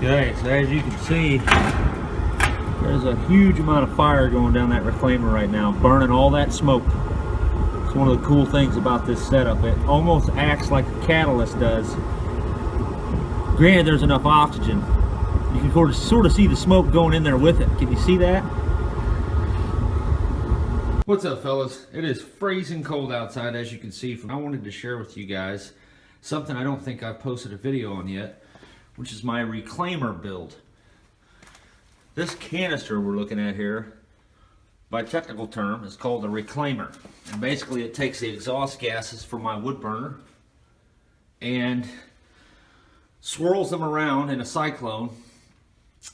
Okay, so as you can see, there's a huge amount of fire going down that reclaimer right now, burning all that smoke. It's one of the cool things about this setup. It almost acts like a catalyst does. Granted, there's enough oxygen. You can sort of see the smoke going in there with it. Can you see that? What's up, fellas? It is freezing cold outside, as you can see. I wanted to share with you guys something I don't think I've posted a video on yet, which is my reclaimer build. This canister we're looking at here, by technical term, is called a reclaimer. And basically it takes the exhaust gases from my wood burner and swirls them around in a cyclone,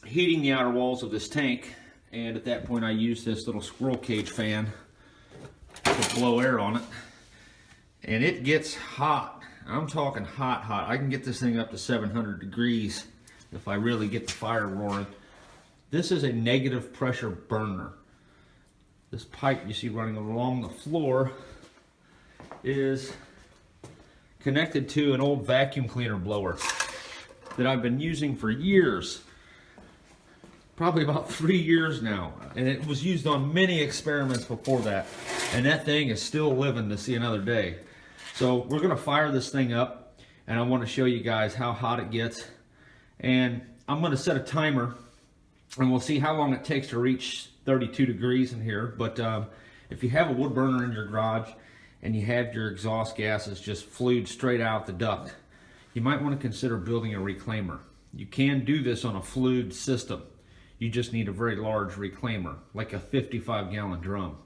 heating the outer walls of this tank. And at that point I use this little squirrel cage fan to blow air on it. And it gets hot. I'm talking hot, hot. I can get this thing up to 700 degrees if I really get the fire roaring. This is a negative pressure burner. This pipe you see running along the floor is connected to an old vacuum cleaner blower that I've been using for years. Probably about 3 years now. And it was used on many experiments before that. And that thing is still living to see another day. So we're gonna fire this thing up, and I want to show you guys how hot it gets. And I'm gonna set a timer, and we'll see how long it takes to reach 32 degrees in here. But if you have a wood burner in your garage and you have your exhaust gases just flued straight out the duct, you might want to consider building a reclaimer. You can do this on a flued system. You just need a very large reclaimer, like a 55-gallon drum.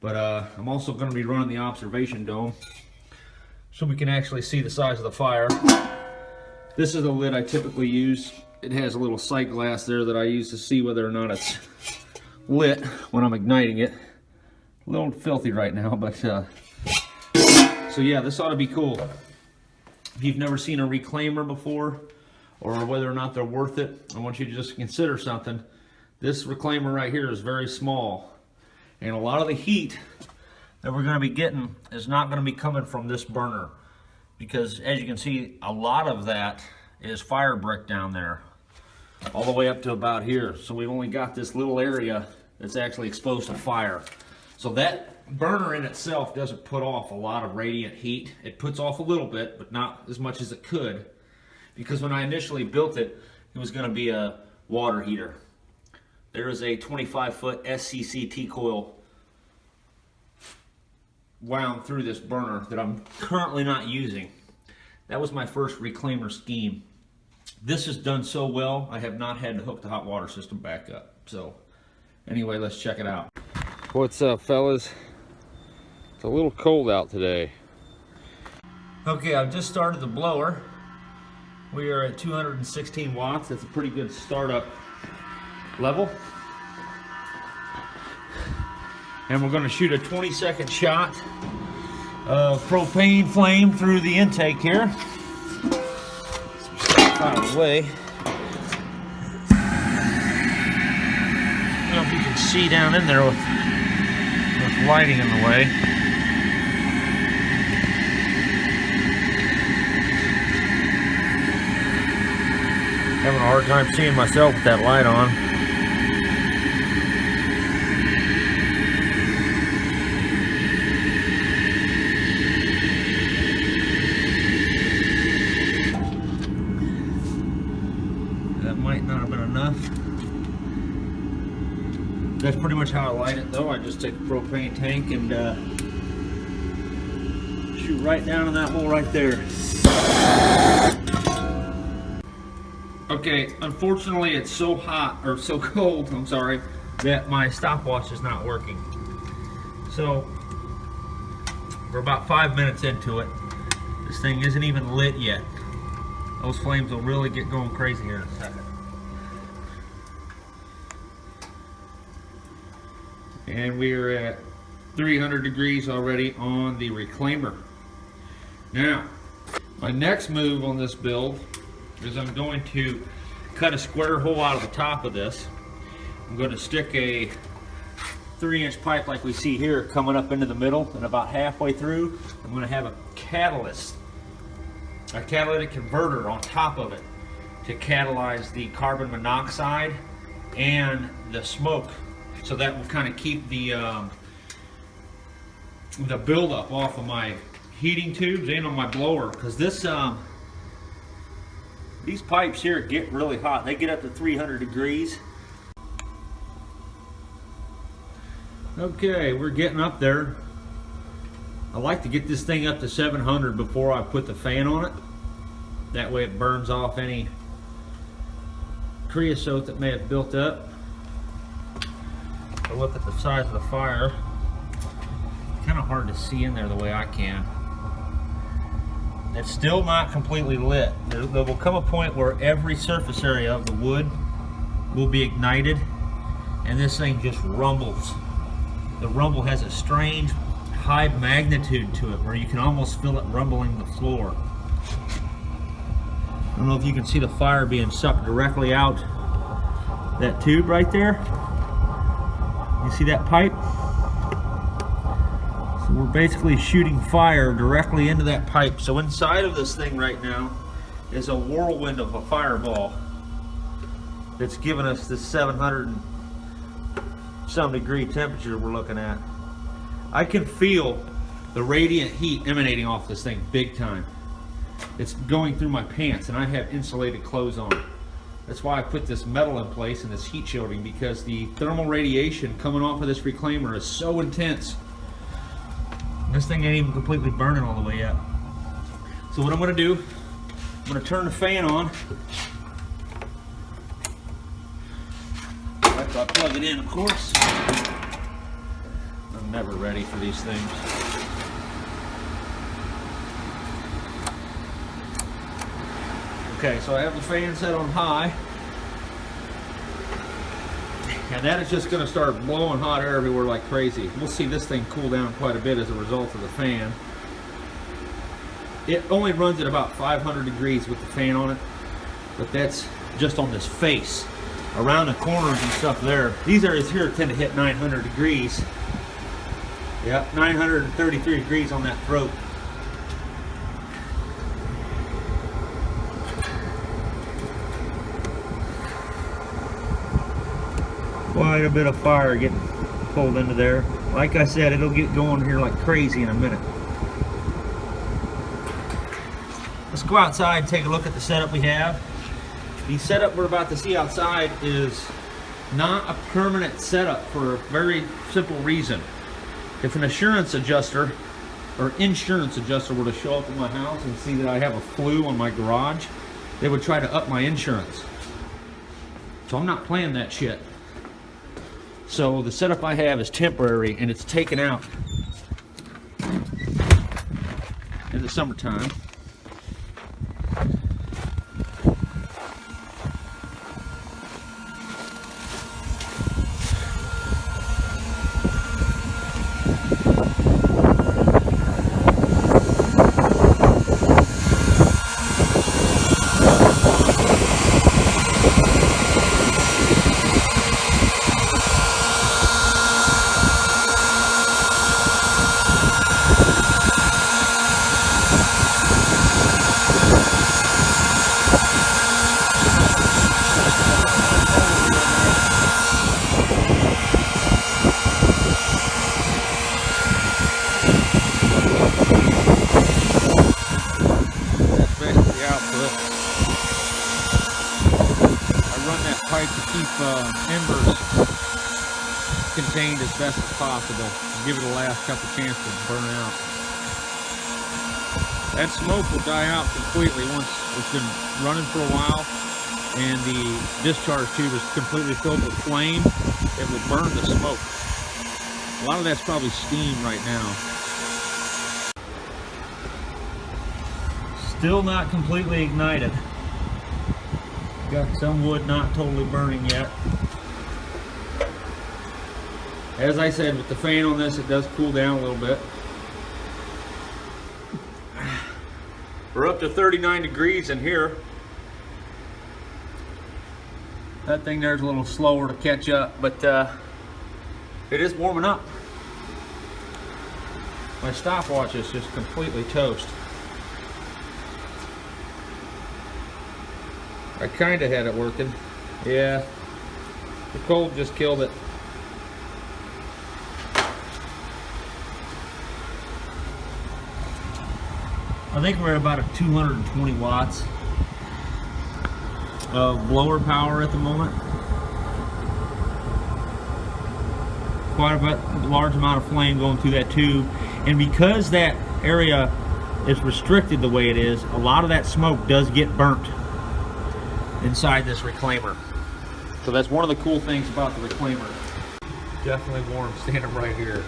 But I'm also going to be running the observation dome so we can actually see the size of the fire. This is the lid I typically use. It has a little sight glass there that I use to see whether or not it's lit when I'm igniting it. A little filthy right now, but so yeah, this ought to be cool. If you've never seen a reclaimer before, or whether or not they're worth it, I want you to just consider something. This reclaimer right here is very small, and a lot of the heat that we're going to be getting is not going to be coming from this burner, because as you can see, a lot of that is fire brick down there all the way up to about here. So we've only got this little area that's actually exposed to fire. So that burner in itself doesn't put off a lot of radiant heat. It puts off a little bit, but not as much as it could, because when I initially built it, it was going to be a water heater. There is a 25-foot SCC T-coil wound through this burner that I'm currently not using. That was my first reclaimer scheme. This has done so well, I have not had to hook the hot water system back up. So anyway, let's check it out. What's up, fellas? It's a little cold out today. Okay, I've just started the blower. We are at 216 watts. That's a pretty good startup level. And we're going to shoot a 20-second shot of propane flame through the intake here. Out of the way. I don't know if you can see down in there with lighting in the way. Having a hard time seeing myself with that light on. That might not have been enough. That's pretty much how I light it though. I just take a propane tank and shoot right down in that hole right there. Okay, unfortunately it's so hot, or so cold, I'm sorry, that my stopwatch is not working. So, we're about 5 minutes into it. This thing isn't even lit yet. Those flames will really get going crazy here in a second. And we're at 300 degrees already on the reclaimer. Now, my next move on this build is I'm going to cut a square hole out of the top of this. I'm going to stick a 3-inch pipe like we see here coming up into the middle, and about halfway through I'm going to have a catalytic converter on top of it. to catalyze the carbon monoxide and the smoke. So that will kind of keep the buildup off of my heating tubes and on my blower, because this these pipes here get really hot. They get up to 300 degrees. Okay, we're getting up there. I like to get this thing up to 700 before I put the fan on it. That way it burns off any creosote that may have built up. So look at the size of the fire. Kind of hard to see in there the way I can. It's still not completely lit. There will come a point where every surface area of the wood will be ignited and this thing just rumbles. The rumble has a strange high magnitude to it where you can almost feel it rumbling the floor. I don't know if you can see the fire being sucked directly out that tube right there. You see that pipe? So we're basically shooting fire directly into that pipe. So inside of this thing right now is a whirlwind of a fireball that's giving us this 700 and some degree temperature we're looking at. I can feel the radiant heat emanating off this thing big time. It's going through my pants and I have insulated clothes on. That's why I put this metal in place and this heat shielding, because the thermal radiation coming off of this reclaimer is so intense. This thing ain't even completely burning all the way up. So what I'm going to do, I'm going to turn the fan on. After I plug it in, of course. I'm never ready for these things. Okay, so I have the fan set on high. And that is just going to start blowing hot air everywhere like crazy. We'll see this thing cool down quite a bit as a result of the fan. It only runs at about 500 degrees with the fan on it, but that's just on this face. Around the corners and stuff there, these areas here tend to hit 900 degrees. Yep, 933 degrees on that throat. Quite a bit of fire getting pulled into there. Like I said, it'll get going here like crazy in a minute. Let's go outside and take a look at the setup we have. The setup we're about to see outside is not a permanent setup for a very simple reason. If an insurance adjuster were to show up at my house and see that I have a flue on my garage, they would try to up my insurance. So I'm not playing that shit. So the setup I have is temporary and it's taken out in the summertime. Embers contained as best as possible. Give it a last couple chances to burn out. That smoke will die out completely once it's been running for a while and the discharge tube is completely filled with flame. It will burn the smoke. A lot of that's probably steam right now. Still not completely ignited. Got some wood not totally burning yet. As I said, with the fan on this, it does cool down a little bit. We're up to 39 degrees in here. That thing there's a little slower to catch up, but it is warming up. My stopwatch is just completely toast. I kind of had it working. Yeah, the cold just killed it. I think we're at about a 220 watts of blower power at the moment. Quite a large amount of flame going through that tube, and because that area is restricted the way it is, a lot of that smoke does get burnt inside this reclaimer. So that's one of the cool things about the reclaimer. Definitely warm standing right here.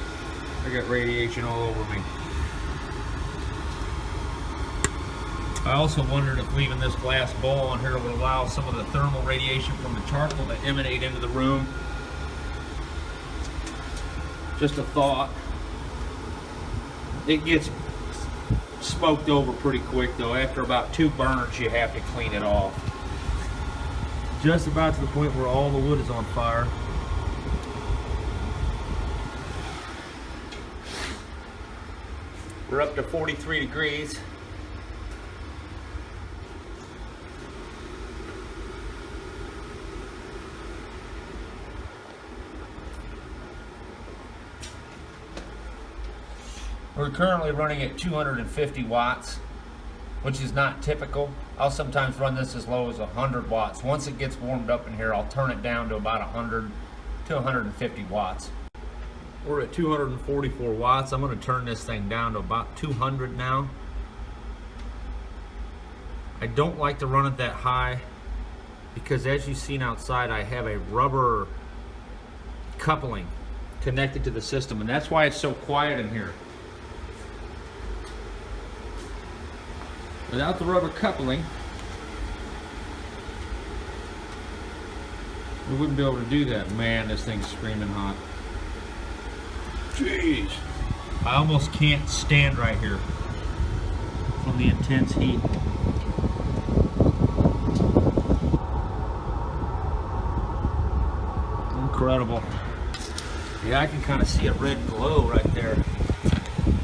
I got radiation all over me. I also wondered if leaving this glass bowl on here would allow some of the thermal radiation from the charcoal to emanate into the room. Just a thought. It gets smoked over pretty quick though. After about 2 burners you have to clean it off. Just about to the point where all the wood is on fire. We're up to 43 degrees. We're currently running at 250 watts, which is not typical. I'll sometimes run this as low as 100 watts. Once it gets warmed up in here, I'll turn it down to about 100 to 150 watts. We're at 244 watts. I'm going to turn this thing down to about 200 now. I don't like to run it that high because, as you've seen outside, I have a rubber coupling connected to the system, and that's why it's so quiet in here. Without the rubber coupling, we wouldn't be able to do that. Man, this thing's screaming hot. Jeez. I almost can't stand right here from the intense heat. Incredible. Yeah, I can kind of see a red glow right there.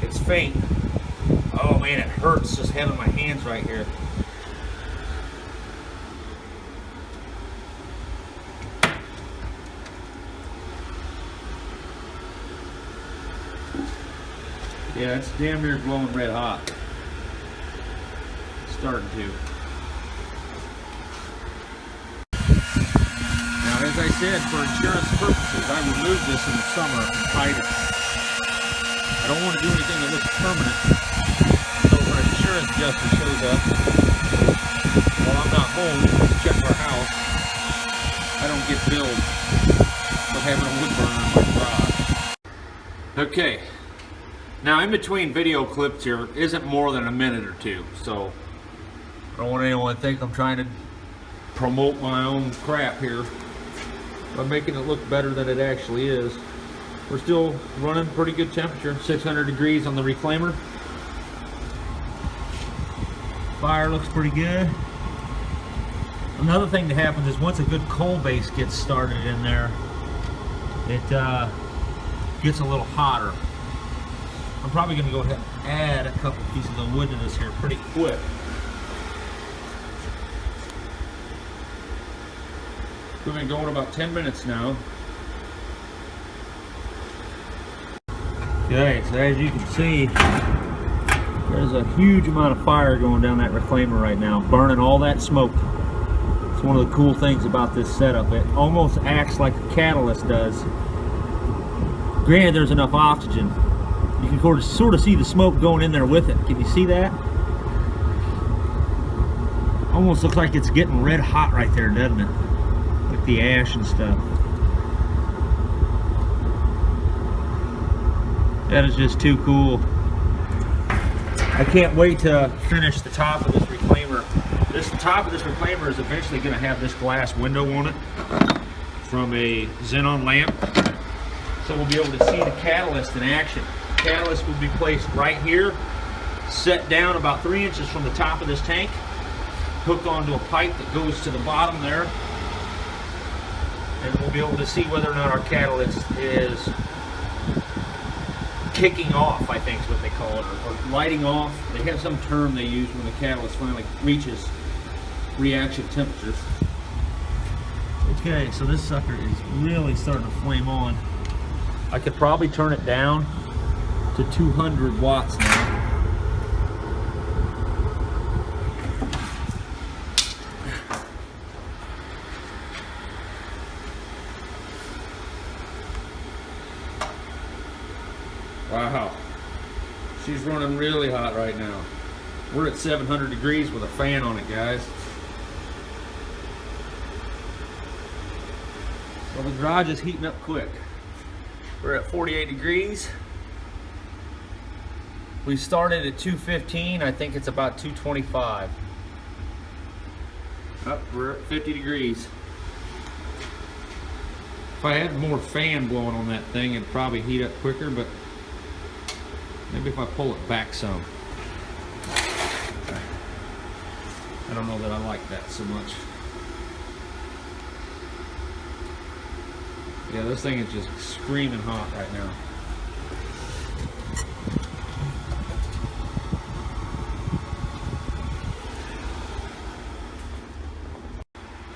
It's faint. Oh man, it hurts just having my hands right here. Yeah, it's damn near glowing red hot. It's starting to. Now, as I said, for insurance purposes, I removed this in the summer and tied it. I don't want to do anything that looks permanent. So when an insurance adjuster shows up, while I'm not home to check our house, I don't get billed for having a wood burner in my garage. Okay, now in between video clips here isn't more than a minute or two, so I don't want anyone to think I'm trying to promote my own crap here by making it look better than it actually is. We're still running pretty good temperature, 600 degrees on the reclaimer. Fire looks pretty good. Another thing that happens is once a good coal base gets started in there, it gets a little hotter. I'm probably going to go ahead and add a couple pieces of wood to this here pretty quick. We've been going about 10 minutes now. Okay, so as you can see, there's a huge amount of fire going down that reclaimer right now, burning all that smoke. It's one of the cool things about this setup. It almost acts like a catalyst does. Granted, there's enough oxygen. You can sort of see the smoke going in there with it. Can you see that? Almost looks like it's getting red hot right there, doesn't it? Like the ash and stuff. That is just too cool. I can't wait to finish the top of this reclaimer. The top of this reclaimer is eventually going to have this glass window on it from a xenon lamp. So we'll be able to see the catalyst in action. The catalyst will be placed right here, set down about 3 inches from the top of this tank, hooked onto a pipe that goes to the bottom there, and we'll be able to see whether or not our catalyst is kicking off, I think is what they call it, or lighting off. They have some term they use when the catalyst finally reaches reaction temperatures. Okay, so this sucker is really starting to flame on. I could probably turn it down to 200 watts now. Wow, she's running really hot right now. We're at 700 degrees with a fan on it, guys. Well, the garage is heating up quick. We're at 48 degrees. We started at 215. I think it's about 225. We're at 50 degrees. If I had more fan blowing on that thing, it'd probably heat up quicker, but maybe if I pull it back some. I don't know that I like that so much. Yeah, this thing is just screaming hot right now.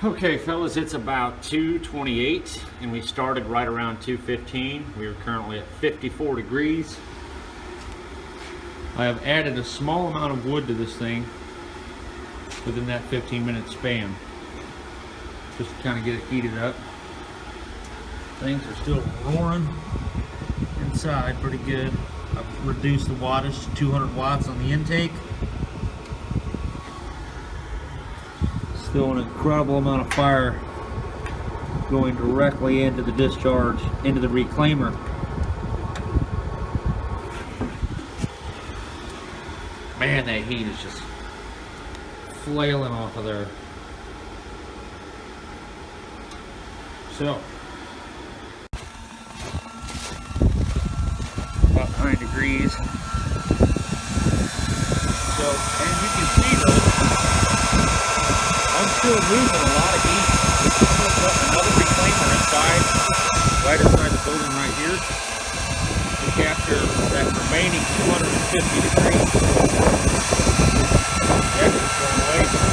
Okay, fellas, it's about 2:28, and we started right around 2:15. We are currently at 54 degrees. I have added a small amount of wood to this thing within that 15-minute span, just to kind of get it heated up. Things are still roaring inside pretty good. I've reduced the wattage to 200 watts on the intake. Still an incredible amount of fire going directly into the discharge, into the reclaimer. Man, that heat is just flailing off of there. So, about 9 degrees. So, and you can see though, I'm still losing a lot of heat. I've got another reclaimer inside, right inside the building right here, to capture that remaining 250 degrees. That's just going away right there.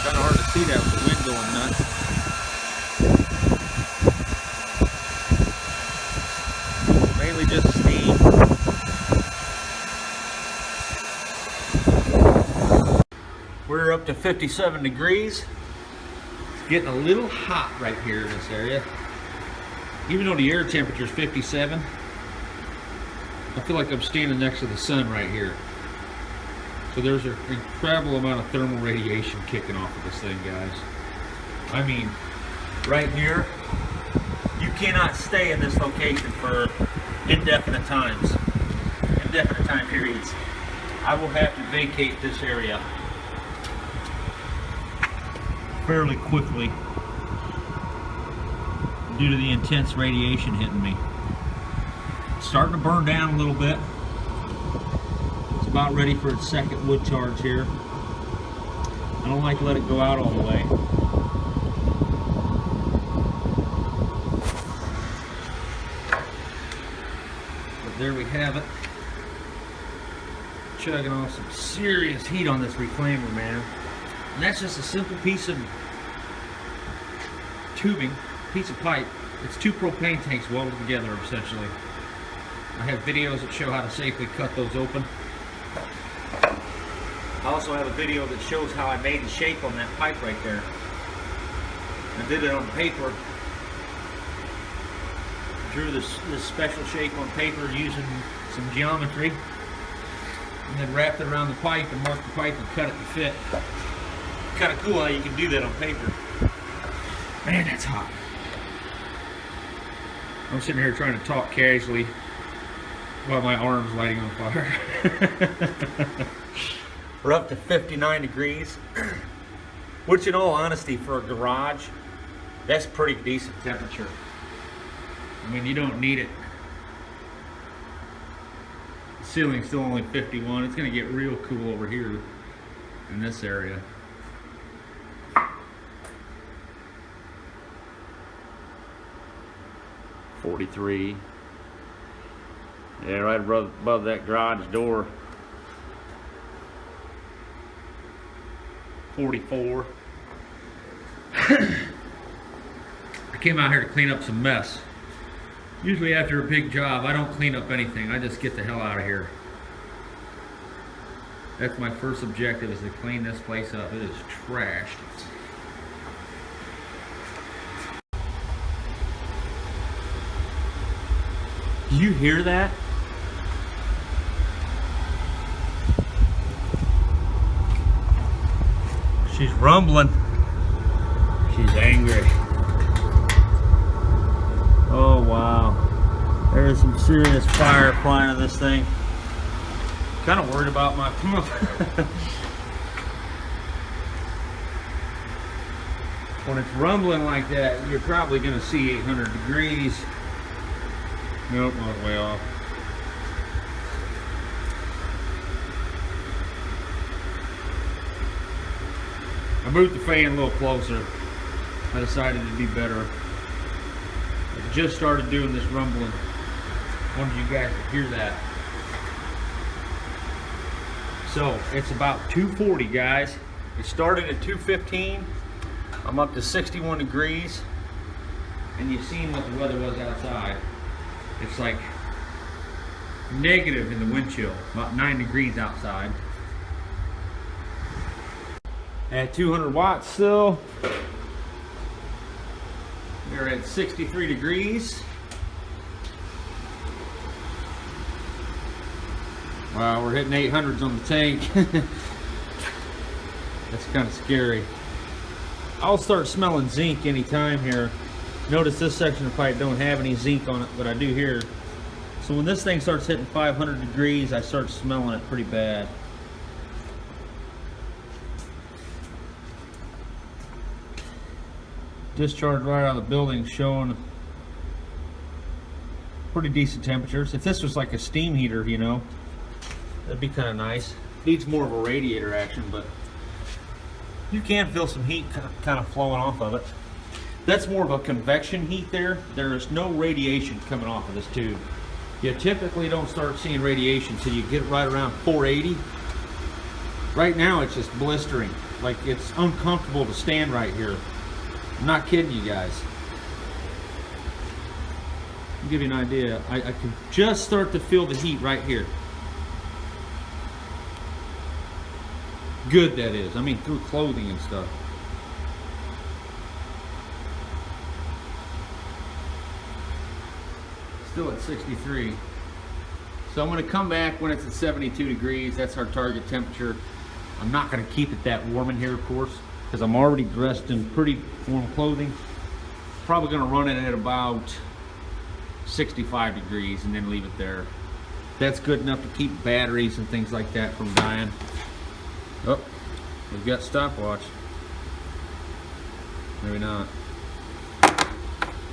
Kind of hard to see that with the wind going nuts. Mainly just steam. We're up to 57 degrees. It's getting a little hot right here in this area. Even though the air temperature is 57, I feel like I'm standing next to the sun right here. So there's an incredible amount of thermal radiation kicking off of this thing, guys. I mean, right here, you cannot stay in this location for indefinite times, indefinite time periods. I will have to vacate this area fairly quickly due to the intense radiation hitting me. It's starting to burn down a little bit. It's about ready for its second wood charge here. I don't like to let it go out all the way. But there we have it. Chugging off some serious heat on this reclaimer, man. And that's just a simple piece of tubing, piece of pipe. It's 2 propane tanks welded together, essentially. I have videos that show how to safely cut those open. I also have a video that shows how I made the shape on that pipe right there. I did it on paper. Drew this special shape on paper using some geometry, and then wrapped it around the pipe and marked the pipe and cut it to fit. Kind of cool how you can do that on paper. Man, that's hot. I'm sitting here trying to talk casually while my arm's lighting on fire. We're up to 59 degrees, which in all honesty for a garage, that's pretty decent temperature. I mean, you don't need it. The ceiling's still only 51. It's going to get real cool over here in this area. 43. Yeah, right above that garage door. 44. I came out here to clean up some mess. Usually after a big job, I don't clean up anything. I just get the hell out of here. That's my first objective, is to clean this place up. It is trashed. Do you hear that? She's rumbling. She's angry. Oh wow. There is some serious fire flying in this thing. Kind of worried about my pump. When it's rumbling like that, you're probably going to see 800 degrees. Nope, I was way off. I moved the fan a little closer. I decided it'd be better. I just started doing this rumbling. Wanted you guys to hear that. So it's about 240, guys. It started at 215. I'm up to 61 degrees. And you've seen what the weather was outside. It's like negative in the wind chill, about 9 degrees outside. At 200 watts still. We're at 63 degrees. Wow, we're hitting 800s on the tank. That's kind of scary. I'll start smelling zinc anytime here. Notice this section of pipe don't have any zinc on it, but I do here. So when this thing starts hitting 500 degrees, I start smelling it pretty bad. Discharge right out of the building showing pretty decent temperatures. If this was like a steam heater, you know, that'd be kind of nice. Needs more of a radiator action, but you can feel some heat kind of flowing off of it. That's more of a convection heat there. There is no radiation coming off of this tube. You typically don't start seeing radiation until you get right around 480. Right now it's just blistering. Like, it's uncomfortable to stand right here. I'm not kidding you guys. I'll give you an idea. I can just start to feel the heat right here. Good, that is. I mean, through clothing and stuff. Still at 63. So I'm going to come back when it's at 72 degrees. That's our target temperature. I'm not going to keep it that warm in here, of course, because I'm already dressed in pretty warm clothing. Probably going to run it at about 65 degrees and then leave it there. That's good enough to keep batteries and things like that from dying. Oh, we've got stopwatch. Maybe not.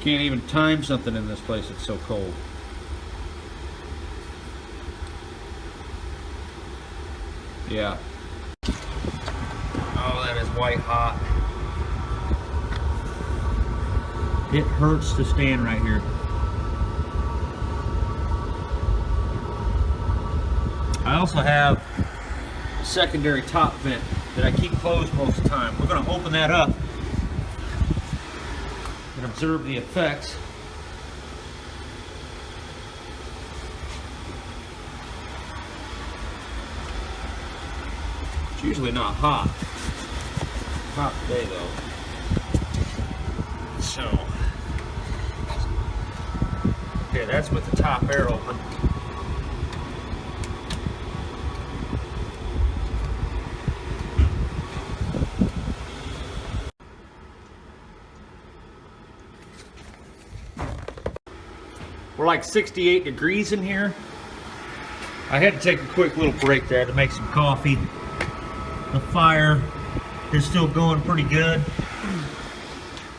Can't even time something in this place, it's so cold. Yeah. Oh, that is white hot. It hurts to stand right here. I also have a secondary top vent that I keep closed most of the time. We're going to open that up and observe the effects. It's usually not hot. It's hot today though. So, okay, that's with the top air open. We're like 68 degrees in here. I had to take a quick little break there to make some coffee. The fire is still going pretty good.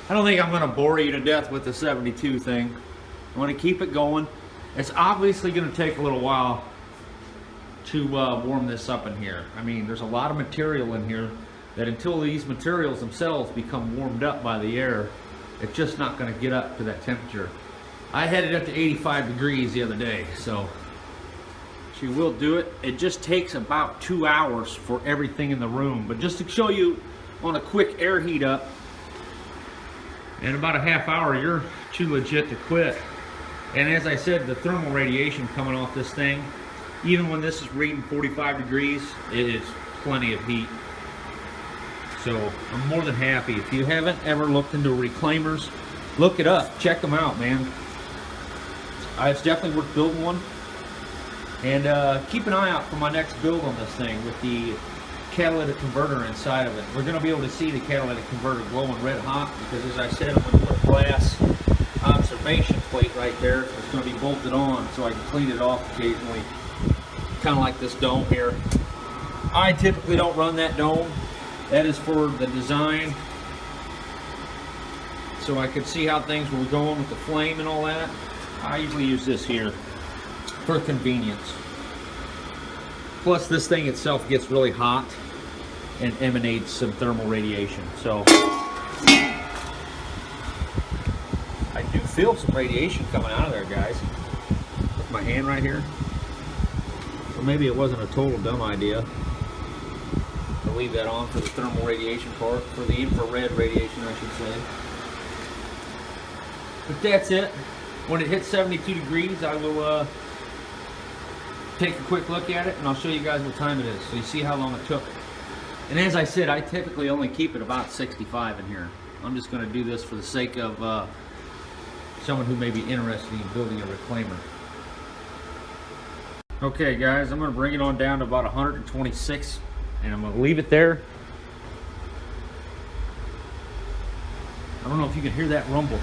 I don't think I'm going to bore you to death with the 72 thing. I want to keep it going. It's obviously going to take a little while to warm this up in here. I mean, there's a lot of material in here that until these materials themselves become warmed up by the air, it's just not going to get up to that temperature. I had it up to 85 degrees the other day, so she will do it. It just takes about 2 hours for everything in the room. But just to show you on a quick air heat up, in about a half hour, you're too legit to quit. And as I said, the thermal radiation coming off this thing, even when this is reading 45 degrees, it is plenty of heat. So I'm more than happy. If you haven't ever looked into reclaimers, look it up. Check them out, man. It's definitely worth building one. And keep an eye out for my next build on this thing with the catalytic converter inside of it. We're going to be able to see the catalytic converter glowing red hot because, as I said, I'm going to put a glass observation plate right there. It's going to be bolted on so I can clean it off occasionally. Kind of like this dome here. I typically don't run that dome. That is for the design, so I could see how things were going with the flame and all that. I usually use this here for convenience. Plus, this thing itself gets really hot and emanates some thermal radiation. So I do feel some radiation coming out of there, guys. With my hand right here. So maybe it wasn't a total dumb idea to leave that on for the thermal radiation part, for the infrared radiation, I should say. But that's it. When it hits 72 degrees, I will take a quick look at it, and I'll show you guys what time it is, so you see how long it took. And as I said, I typically only keep it about 65 in here. I'm just going to do this for the sake of someone who may be interested in building a reclaimer. Okay guys, I'm going to bring it on down to about 126, and I'm going to leave it there. I don't know if you can hear that rumble.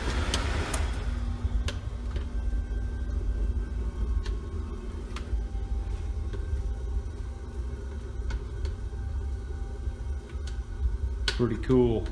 Pretty cool.